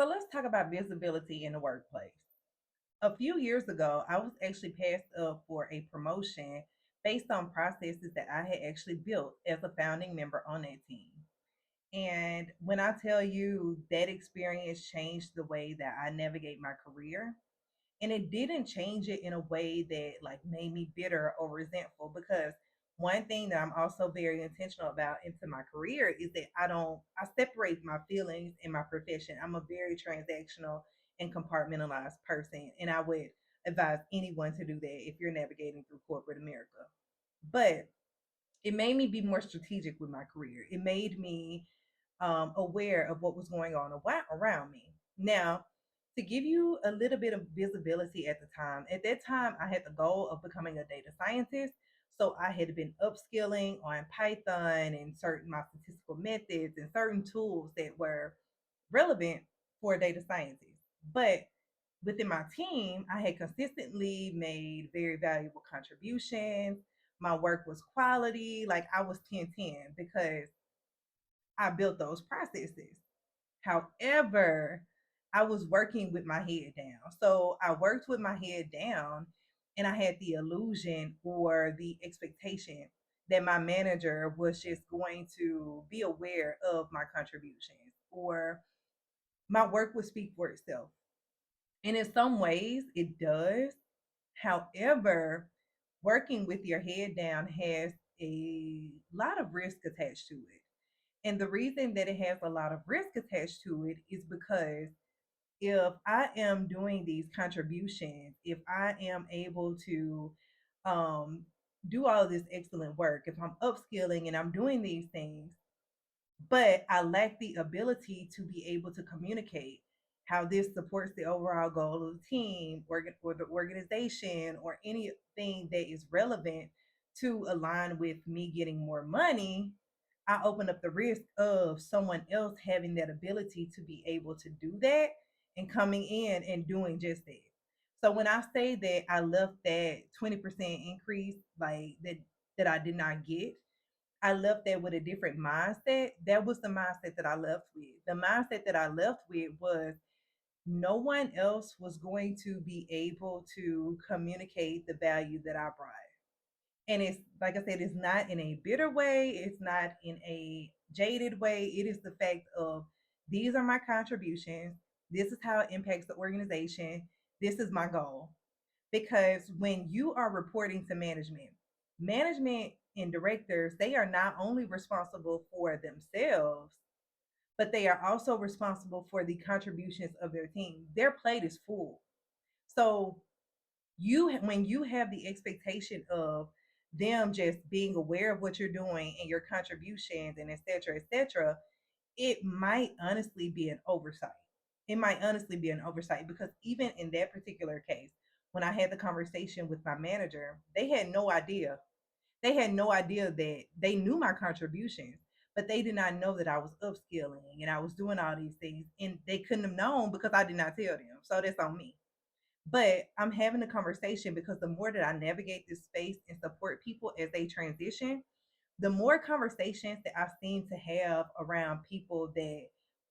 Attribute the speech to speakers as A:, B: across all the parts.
A: So let's talk about visibility in the workplace. A few years ago, I was actually passed up for a promotion based on processes that I had actually built as a founding member on that team. And when I tell you that experience changed the way that I navigate my career, and it didn't change it in a way that like made me bitter or resentful, because one thing that I'm also very intentional about into my career is that I separate my feelings and my profession. I'm a very transactional and compartmentalized person, and I would advise anyone to do that if you're navigating through corporate America. But it made me be more strategic with my career. It made me aware of what was going on around me. Now, to give you a little bit of visibility at that time, I had the goal of becoming a data scientist. So I had been upskilling on Python and certain my statistical methods and certain tools that were relevant for a data scientist. But within my team, I had consistently made very valuable contributions. My work was quality, like I was 10/10 because I built those processes. However, I was working with my head down. So I worked with my head down, and I had the illusion or the expectation that my manager was just going to be aware of my contributions or my work would speak for itself. And in some ways, it does. However, working with your head down has a lot of risk attached to it. And the reason that it has a lot of risk attached to it is because if I am doing these contributions, if I am able to um, do all of this excellent work, if I'm upskilling and I'm doing these things, but I lack the ability to be able to communicate how this supports the overall goal of the team or the organization or anything that is relevant to align with me getting more money, I open up the risk of someone else having that ability to be able to do that and coming in and doing just that. So when I say that I left that 20% increase like that I did not get, I left there with a different mindset. That was the mindset that I left with. The mindset that I left with was no one else was going to be able to communicate the value that I brought. And it's like I said, it's not in a bitter way, it's not in a jaded way. It is the fact of these are my contributions. This is how it impacts the organization. This is my goal. Because when you are reporting to management and directors, they are not only responsible for themselves, but they are also responsible for the contributions of their team. Their plate is full. So when you have the expectation of them just being aware of what you're doing and your contributions and et cetera, it might honestly be an oversight. It might honestly be an oversight because even in that particular case, when I had the conversation with my manager, they had no idea. They had no idea that they knew my contributions, but they did not know that I was upskilling and I was doing all these things. And they couldn't have known because I did not tell them. So that's on me. But I'm having a conversation because the more that I navigate this space and support people as they transition, the more conversations that I seem to have around people that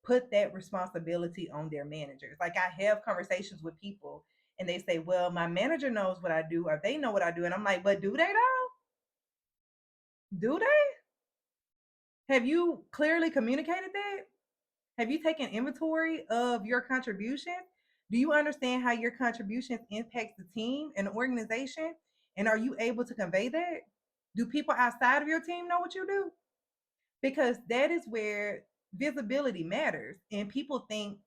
A: put that responsibility on their managers. Like I have conversations with people and they say, well, my manager knows what I do or they know what I do. And I'm like, but do they though? Do they? Have you clearly communicated that? Have you taken inventory of your contributions? Do you understand how your contributions impact the team and the organization? And are you able to convey that? Do people outside of your team know what you do? Because that is where visibility matters. And people think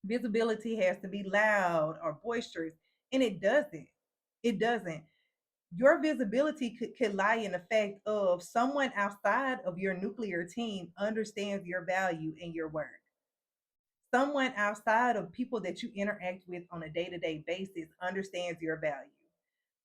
A: visibility has to be loud or boisterous, and it doesn't. It doesn't. Your visibility could lie in the fact of someone outside of your nuclear team understands your value and your work. Someone outside of people that you interact with on a day-to-day basis understands your value.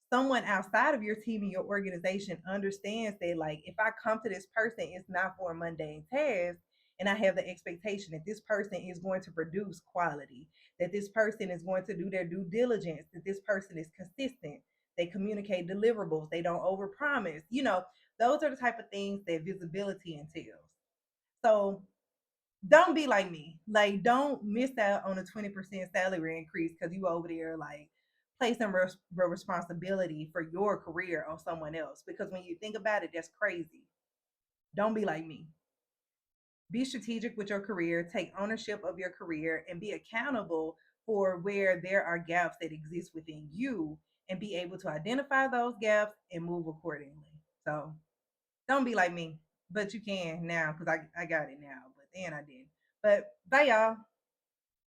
A: Someone outside of your team and your organization understands that, like, if I come to this person, it's not for a mundane task, and I have the expectation that this person is going to produce quality, that this person is going to do their due diligence, that this person is consistent, they communicate deliverables, they don't overpromise. Those are the type of things that visibility entails. So Don't be like me. Like, don't miss out on a 20% salary increase because you over there like placing responsibility for your career on someone else. Because when you think about it, that's crazy. Don't be like me. Be strategic with your career, take ownership of your career, and be accountable for where there are gaps that exist within you and be able to identify those gaps and move accordingly. So don't be like me, but you can now because I got it now, but then I didn't. But bye, y'all.